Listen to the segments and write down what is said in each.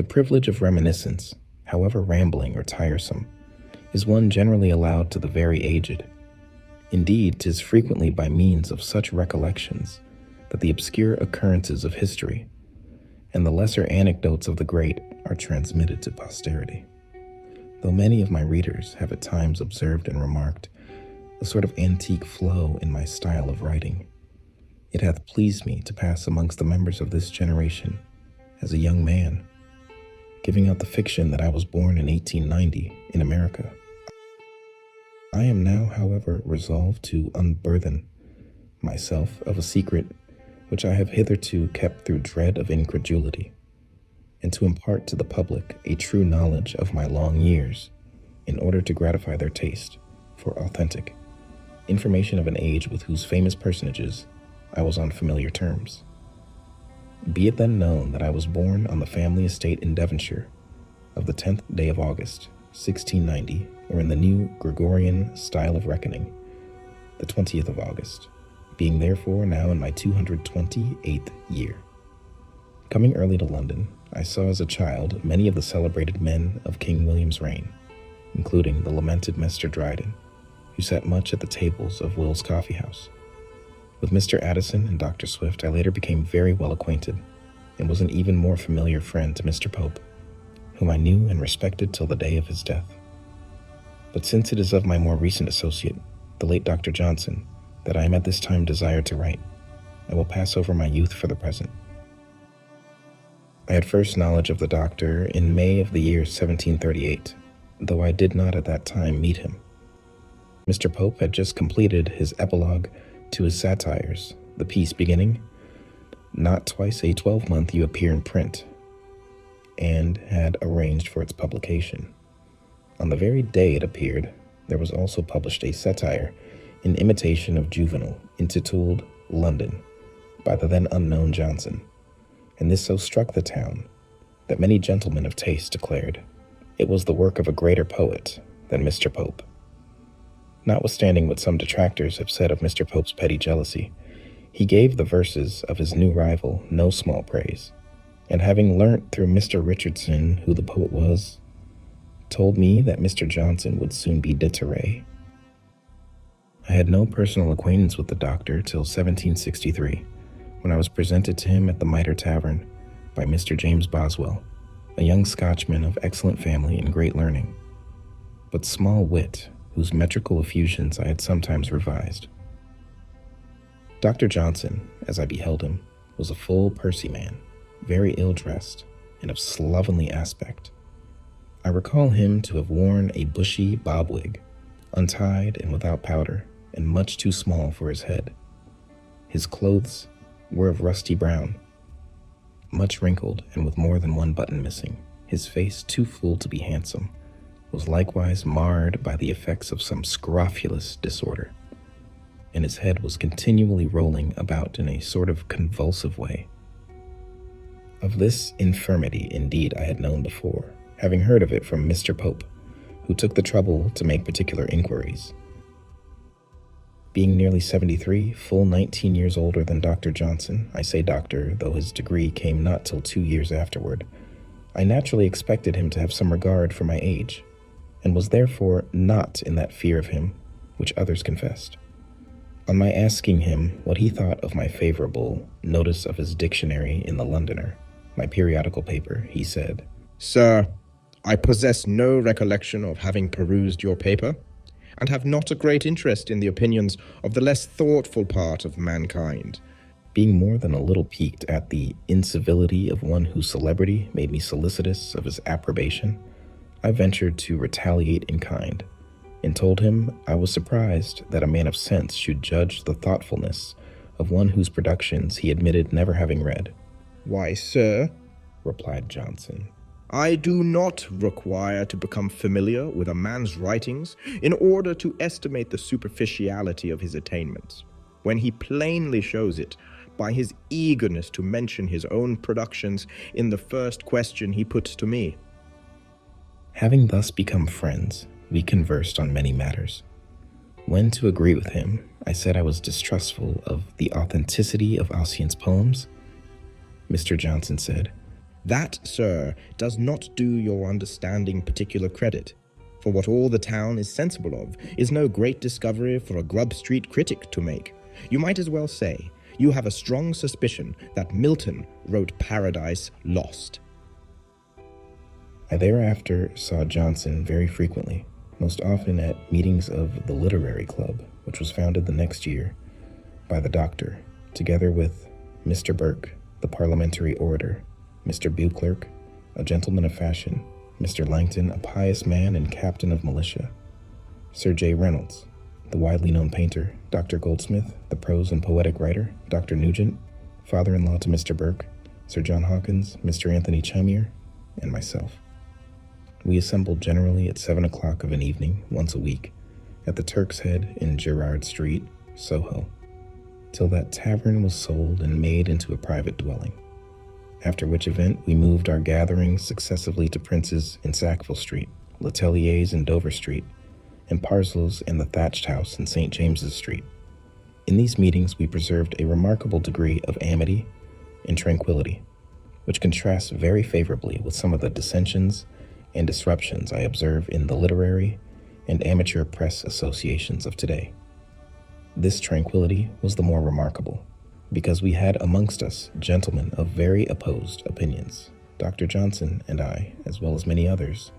privilege of reminiscence, however rambling or tiresome, is one generally allowed to the very aged. Indeed, 'tis frequently by means of such recollections that the obscure occurrences of history and the lesser anecdotes of the great are transmitted to posterity. Though many of my readers have at times observed and remarked a sort of antique flow in my style of writing, it hath pleased me to pass amongst the members of this generation as a young man, giving out the fiction that I was born in 1890 in America. I am now, however, resolved to unburthen myself of a secret which I have hitherto kept through dread of incredulity, and to impart to the public a true knowledge of my long years, in order to gratify their taste for authentic information of an age with whose famous personages I was on familiar terms. Be it then known that I was born on the family estate in Devonshire of the 10th day of August, 1690, or in the new Gregorian style of reckoning, the 20th of August, being therefore now in my 228th year. Coming early to London, I saw as a child many of the celebrated men of King William's reign, including the lamented Mr. Dryden, who sat much at the tables of Will's Coffee House. With Mr. Addison and Dr. Swift, I later became very well acquainted, and was an even more familiar friend to Mr. Pope, whom I knew and respected till the day of his death. But since it is of my more recent associate, the late Dr. Johnson, that I am at this time desired to write, I will pass over my youth for the present. I had first knowledge of the doctor in May of the year 1738, though I did not at that time meet him. Mr. Pope had just completed his epilogue to his satires, the piece beginning, "Not twice a 12-month you appear in print," and had arranged for its publication. On the very day it appeared, there was also published a satire in imitation of Juvenal, entitled London, by the then unknown Johnson, and this so struck the town that many gentlemen of taste declared it was the work of a greater poet than Mr. Pope. Notwithstanding what some detractors have said of Mr. Pope's petty jealousy, he gave the verses of his new rival no small praise, and having learnt through Mr. Richardson who the poet was, told me that Mr. Johnson would soon be de terre. I had no personal acquaintance with the doctor till 1763, when I was presented to him at the Mitre Tavern by Mr. James Boswell, a young Scotchman of excellent family and great learning, but small wit, whose metrical effusions I had sometimes revised. Dr. Johnson, as I beheld him, was a full pursy man, very ill-dressed, and of slovenly aspect. I recall him to have worn a bushy bob wig, untied and without powder, and much too small for his head. His clothes were of rusty brown, much wrinkled and with more than one button missing. His face, too full to be handsome, was likewise marred by the effects of some scrofulous disorder, and his head was continually rolling about in a sort of convulsive way. Of this infirmity, indeed, I had known before, having heard of it from Mr. Pope, who took the trouble to make particular inquiries. Being nearly 73, full 19 years older than Dr. Johnson, I say doctor, though his degree came not till 2 years afterward, I naturally expected him to have some regard for my age, and was therefore not in that fear of him which others confessed. On my asking him what he thought of my favorable notice of his dictionary in the Londoner, my periodical paper, he said, "Sir, I possess no recollection of having perused your paper, and have not a great interest in the opinions of the less thoughtful part of mankind." Being more than a little piqued at the incivility of one whose celebrity made me solicitous of his approbation, I ventured to retaliate in kind, and told him I was surprised that a man of sense should judge the thoughtfulness of one whose productions he admitted never having read. "Why, sir," replied Johnson, "I do not require to become familiar with a man's writings in order to estimate the superficiality of his attainments, when he plainly shows it by his eagerness to mention his own productions in the first question he puts to me." Having thus become friends, we conversed on many matters. When to agree with him, I said I was distrustful of the authenticity of Ossian's poems. Mr. Johnson said, That, sir, does not do your understanding particular credit. For what all the town is sensible of is no great discovery for a Grub Street critic to make. You might as well say, you have a strong suspicion that Milton wrote Paradise Lost. I thereafter saw Johnson very frequently, most often at meetings of the Literary Club, which was founded the next year by the doctor, together with Mr. Burke, the parliamentary orator, Mr. Beauclerk, a gentleman of fashion, Mr. Langton, a pious man and captain of militia, Sir J. Reynolds, the widely known painter, Dr. Goldsmith, the prose and poetic writer, Dr. Nugent, father-in-law to Mr. Burke, Sir John Hawkins, Mr. Anthony Chumier, and myself. We assembled generally at 7 o'clock of an evening, once a week, at the Turk's Head in Gerrard Street, Soho, till that tavern was sold and made into a private dwelling, after which event we moved our gatherings successively to Prince's in Sackville Street, Letelier's in Dover Street, and Parslow's and the Thatched House in St. James's Street. In these meetings we preserved a remarkable degree of amity and tranquility, which contrasts very favorably with some of the dissensions and disruptions I observe in the literary and amateur press associations of today. This tranquility was the more remarkable, because we had amongst us gentlemen of very opposed opinions. Dr. Johnson and I, as well as many others,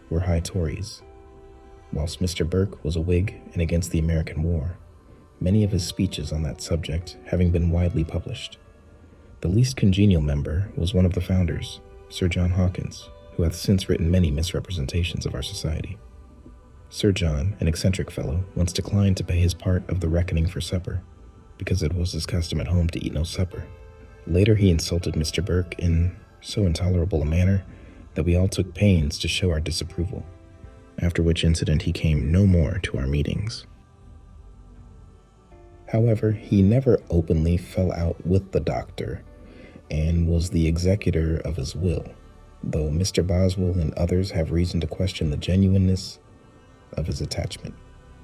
were high Tories, whilst Mr. Burke was a Whig and against the American War, many of his speeches on that subject having been widely published. The least congenial member was one of the founders, Sir John Hawkins, who hath since written many misrepresentations of our society. Sir John, an eccentric fellow, once declined to pay his part of the reckoning for supper, because it was his custom at home to eat no supper. Later he insulted Mr. Burke in so intolerable a manner that we all took pains to show our disapproval, after which incident he came no more to our meetings. However, he never openly fell out with the doctor, and was the executor of his will, though Mr. Boswell and others have reason to question the genuineness of his attachment.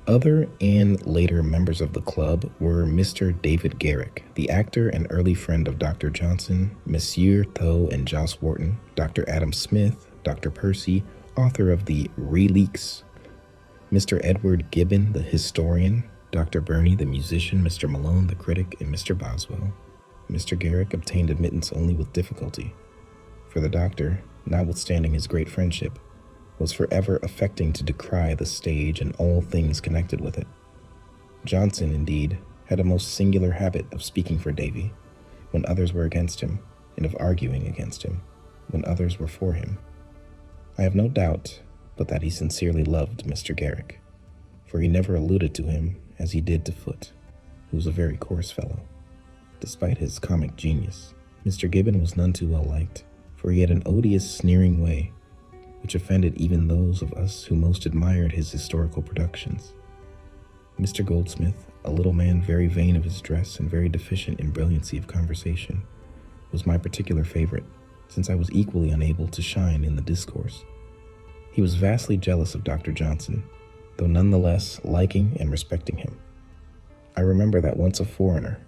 Other and later members of the club were Mr. David Garrick, the actor and early friend of Dr. Johnson, Monsieur Tho and Joss Wharton, Dr. Adam Smith, Dr. Percy, author of the Reliques, Mr. Edward Gibbon, the historian, Dr. Burney, the musician, Mr. Malone, the critic, and Mr. Boswell. Mr. Garrick obtained admittance only with difficulty, for the doctor, notwithstanding his great friendship, was forever affecting to decry the stage and all things connected with it. Johnson, indeed, had a most singular habit of speaking for Davy, when others were against him, and of arguing against him, when others were for him. I have no doubt but that he sincerely loved Mr. Garrick, for he never alluded to him as he did to Foote, who was a very coarse fellow. Despite his comic genius, Mr. Gibbon was none too well liked, for he had an odious, sneering way, which offended even those of us who most admired his historical productions. Mr. Goldsmith, a little man very vain of his dress and very deficient in brilliancy of conversation, was my particular favorite, since I was equally unable to shine in the discourse. He was vastly jealous of Dr. Johnson, though nonetheless liking and respecting him. I remember that once a foreigner,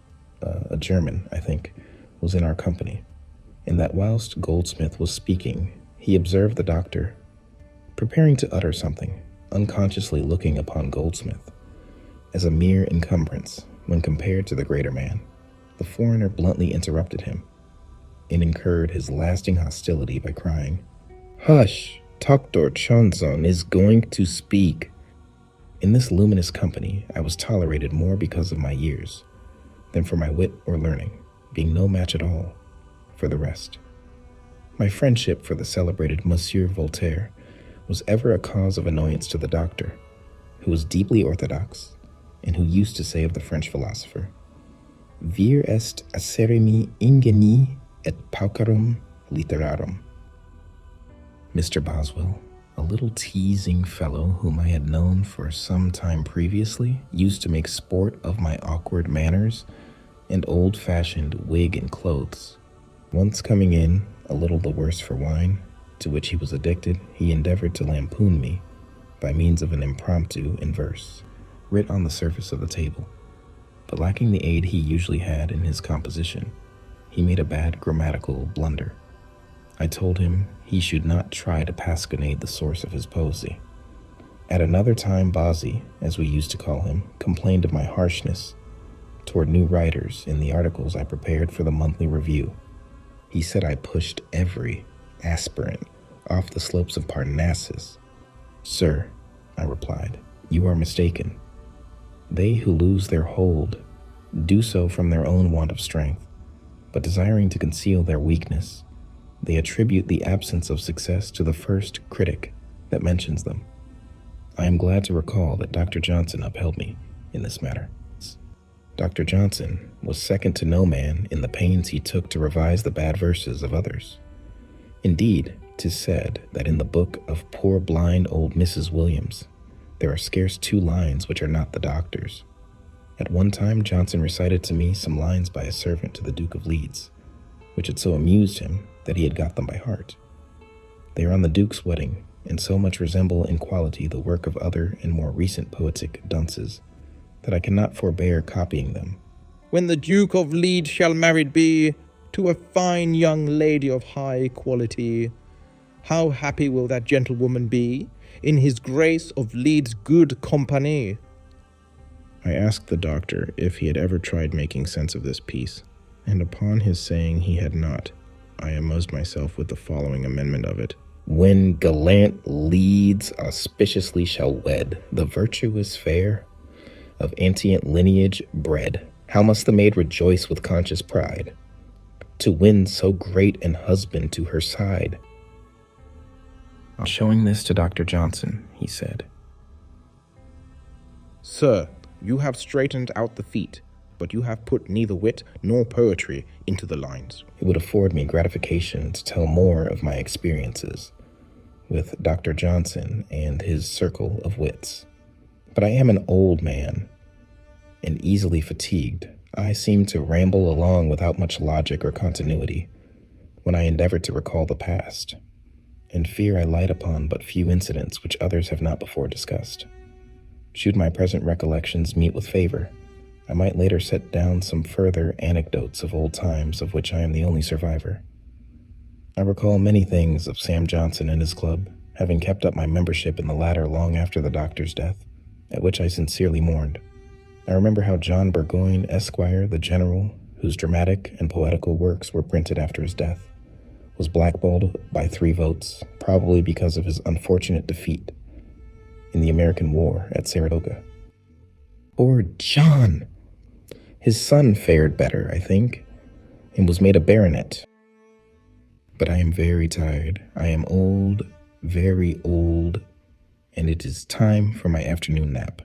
a German, I think, was in our company, and that whilst Goldsmith was speaking, he observed the doctor preparing to utter something, unconsciously looking upon Goldsmith as a mere encumbrance when compared to the greater man. The foreigner bluntly interrupted him and incurred his lasting hostility by crying, "Hush, Dr. Johnson is going to speak." In this luminous company, I was tolerated more because of my years than for my wit or learning, being no match at all for the rest. My friendship for the celebrated Monsieur Voltaire was ever a cause of annoyance to the doctor, who was deeply orthodox, and who used to say of the French philosopher, "Vir est acerimi ingeni et paucarum literarum." Mr. Boswell, a little teasing fellow whom I had known for some time previously, used to make sport of my awkward manners and old-fashioned wig and clothes. Once coming in, a little the worse for wine, to which he was addicted, he endeavored to lampoon me by means of an impromptu in verse, writ on the surface of the table. But lacking the aid he usually had in his composition, he made a bad grammatical blunder. I told him he should not try to pasquinade the source of his poesy. At another time, Bozzy, as we used to call him, complained of my harshness toward new writers in the articles I prepared for the monthly review. He said I pushed every aspirant off the slopes of Parnassus. Sir, I replied, you are mistaken. They who lose their hold do so from their own want of strength, but desiring to conceal their weakness, they attribute the absence of success to the first critic that mentions them. I am glad to recall that Dr. Johnson upheld me in this matter. Dr. Johnson was second to no man in the pains he took to revise the bad verses of others. Indeed, 'tis said that in the book of poor blind old Mrs. Williams, there are scarce 2 lines which are not the doctor's. At one time, Johnson recited to me some lines by a servant to the Duke of Leeds, which had so amused him that he had got them by heart. They are on the Duke's wedding, and so much resemble in quality the work of other and more recent poetic dunces, that I cannot forbear copying them. When the Duke of Leeds shall married be to a fine young lady of high quality, how happy will that gentlewoman be in his grace of Leeds' good company. I asked the doctor if he had ever tried making sense of this piece, and upon his saying he had not, I amused myself with the following amendment of it. When gallant Leeds auspiciously shall wed the virtuous fair, of antient lineage bred, how must the maid rejoice with conscious pride to win so great an husband to her side. Showing this to Dr. Johnson, he said, Sir, you have straightened out the feet, but you have put neither wit nor poetry into the lines. It would afford me gratification to tell more of my experiences with Dr. Johnson and his circle of wits. But I am an old man and easily fatigued. I seem to ramble along without much logic or continuity when I endeavor to recall the past, and fear I light upon but few incidents which others have not before discussed. Should my present recollections meet with favor, I might later set down some further anecdotes of old times of which I am the only survivor. I recall many things of Sam Johnson and his club, having kept up my membership in the latter long after the doctor's death, at which I sincerely mourned. I remember how John Burgoyne, Esquire, the general, whose dramatic and poetical works were printed after his death, was blackballed by 3 votes, probably because of his unfortunate defeat in the American War at Saratoga. Poor John! His son fared better, I think, and was made a baronet. But I am very tired. I am old, very old, and it is time for my afternoon nap.